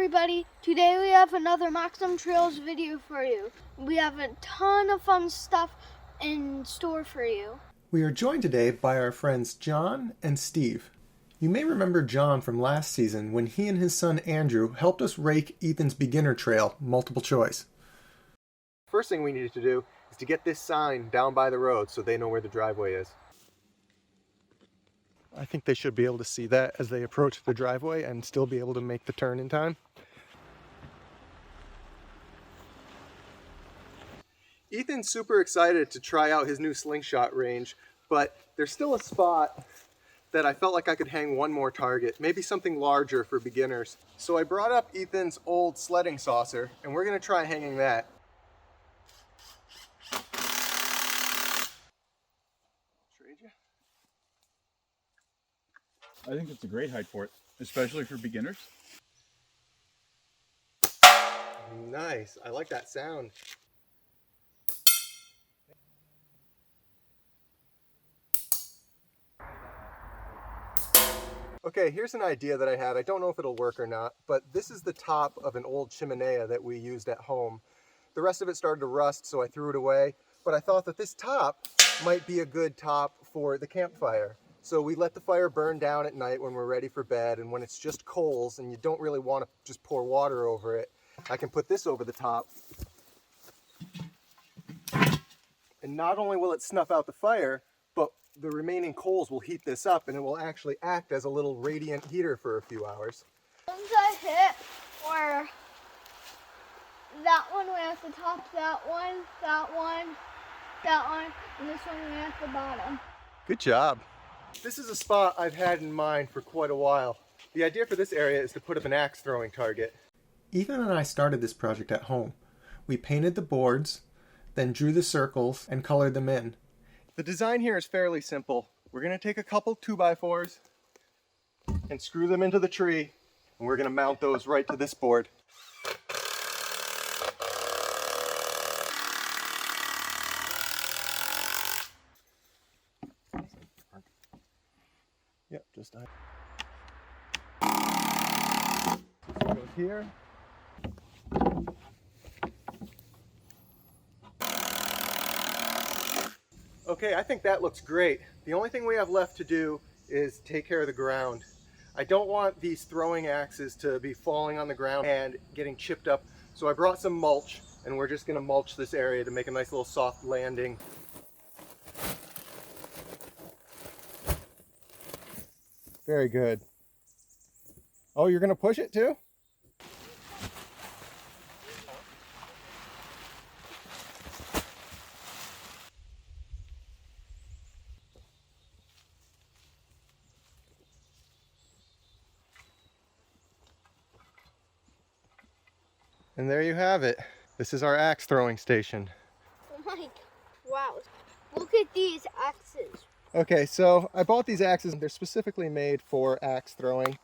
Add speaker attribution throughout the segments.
Speaker 1: everybody, today we have another Moxham Trails video for you. We have a ton of fun stuff in store for you.
Speaker 2: We are joined today by our friends Jon and Steve. You may remember Jon from last season when he and his son Andrew helped us rake Ethan's beginner trail, multiple choice. First thing we needed to do is to get this sign down by the road so they know where the driveway is. I think they should be able to see that as they approach the driveway and still be able to make the turn in time. Ethan's super excited to try out his new slingshot range, but there's still a spot that I felt like I could hang one more target, maybe something larger for beginners. So I brought up Ethan's old sledding saucer, and we're gonna try hanging that.
Speaker 3: I think it's a great height for it, especially for beginners.
Speaker 2: Nice, I like that sound. Okay, here's an idea that I had. I don't know if it'll work or not, but this is the top of an old chimenea that we used at home. The rest of it started to rust, so I threw it away, but I thought that this top might be a good top for the campfire. So we let the fire burn down at night when we're ready for bed, and when it's just coals and you don't really want to just pour water over it, I can put this over the top. And not only will it snuff out the fire, but the remaining coals will heat this up and it will actually act as a little radiant heater for a few hours.
Speaker 1: Once I hit where that one went at the top, that one, and this one went at the bottom.
Speaker 2: Good job. This is a spot I've had in mind for quite a while. The idea for this area is to put up an axe throwing target. Ethan and I started this project at home. We painted the boards, then drew the circles and colored them in. The design here is fairly simple. We're going to take a couple 2x4s and screw them into the tree, and we're going to mount those right to this board. Yep, just goes here. Okay, I think that looks great. The only thing we have left to do is take care of the ground. I don't want these throwing axes to be falling on the ground and getting chipped up, so I brought some mulch, and we're just going to mulch this area to make a nice little soft landing. Very good. Oh, you're going to push it too? And there you have it. This is our axe throwing station.
Speaker 1: Oh my God. Wow. Look at these axes.
Speaker 2: Okay, so I bought these axes. They're specifically made for axe throwing.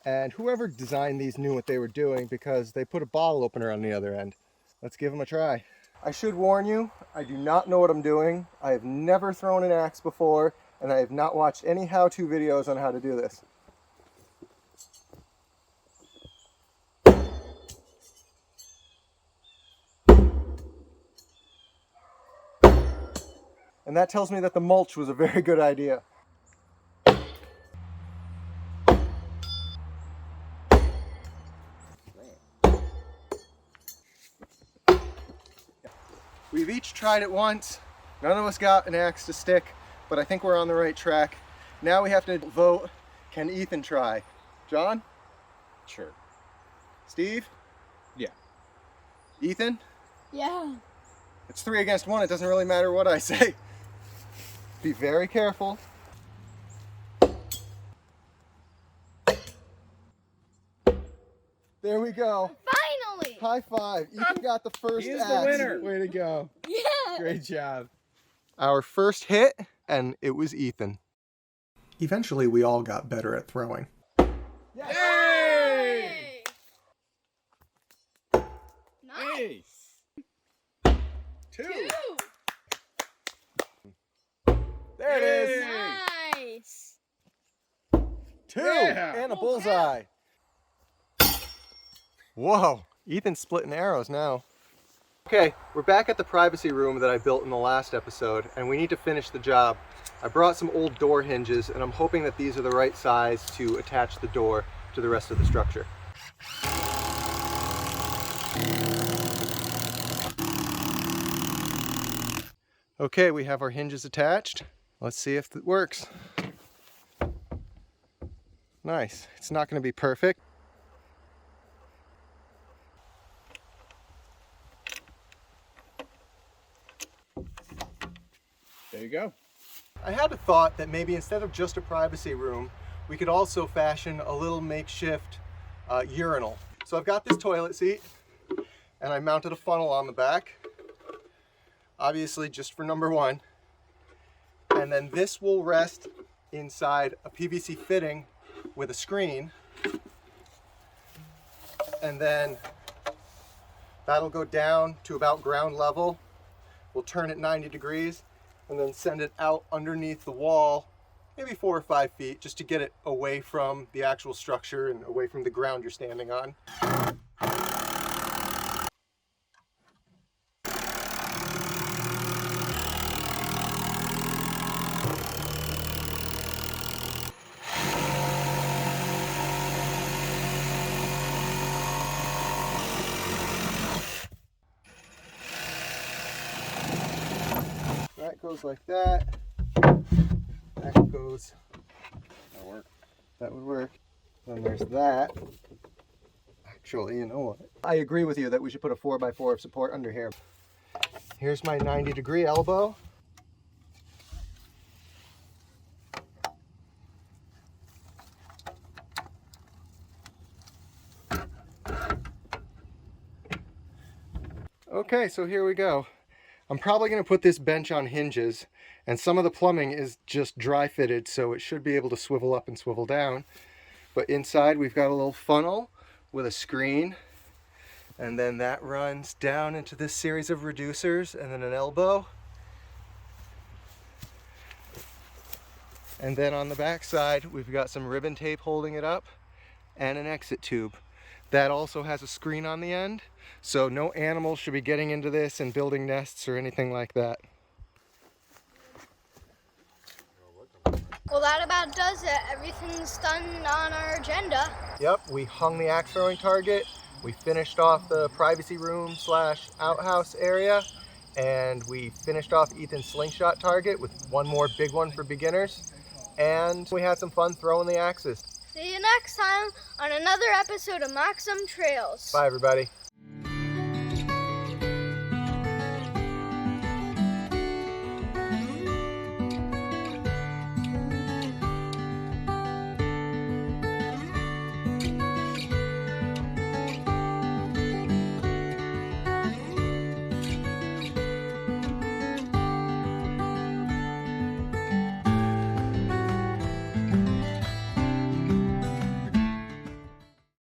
Speaker 2: And whoever designed these knew what they were doing because they put a bottle opener on the other end. Let's give them a try. I should warn you, I do not know what I'm doing. I have never thrown an axe before, and I have not watched any how-to videos on how to do this. And that tells me that the mulch was a very good idea. We've each tried it once. None of us got an axe to stick, but I think we're on the right track. Now we have to vote, can Ethan try? Jon?
Speaker 3: Sure.
Speaker 2: Steve?
Speaker 3: Yeah.
Speaker 1: Yeah.
Speaker 2: Ethan? It's 3 against 1. It doesn't really matter what I say. Be very careful. There we go.
Speaker 1: Finally!
Speaker 2: High five. Ethan got the first
Speaker 3: He is
Speaker 2: axe.
Speaker 3: the winner.
Speaker 2: Way to go.
Speaker 1: Yeah!
Speaker 3: Great job.
Speaker 2: Our first hit, and it was Ethan. Eventually, we all got better at throwing.
Speaker 3: Yay!
Speaker 1: Nice!
Speaker 3: Hey.
Speaker 2: 2.
Speaker 1: 2!
Speaker 2: There it is.
Speaker 1: Nice!
Speaker 2: 2
Speaker 3: Yeah.
Speaker 2: and a bullseye. Whoa, Ethan's splitting arrows now. Okay, we're back at the privacy room that I built in the last episode, and we need to finish the job. I brought some old door hinges, and I'm hoping that these are the right size to attach the door to the rest of the structure. Okay, we have our hinges attached. Let's see if it works. Nice. It's not going to be perfect.
Speaker 3: There you go.
Speaker 2: I had a thought that maybe instead of just a privacy room, we could also fashion a little makeshift urinal. So I've got this toilet seat, and I mounted a funnel on the back, obviously just for number one. And then this will rest inside a PVC fitting with a screen. And then that'll go down to about ground level. We'll turn it 90 degrees and then send it out underneath the wall, maybe 4 or 5 feet, just to get it away from the actual structure and away from the ground you're standing on. That goes like that. That goes.
Speaker 3: That'll work.
Speaker 2: That would work. Then there's that. Actually, you know what? I agree with you that we should put a 4x4 of support under here. Here's my 90-degree elbow. Okay, so here we go. I'm probably going to put this bench on hinges, and some of the plumbing is just dry fitted, so it should be able to swivel up and swivel down. But inside we've got a little funnel with a screen, and then that runs down into this series of reducers, and then an elbow. And then on the back side we've got some ribbon tape holding it up and an exit tube. That also has a screen on the end, so no animals should be getting into this and building nests or anything like that.
Speaker 1: Well, that about does it. Everything's done on our agenda.
Speaker 2: Yep, we hung the axe throwing target, we finished off the privacy room / outhouse area, and we finished off Ethan's slingshot target with one more big one for beginners, and we had some fun throwing the axes.
Speaker 1: See you next time on another episode of Moxham Trails.
Speaker 2: Bye everybody.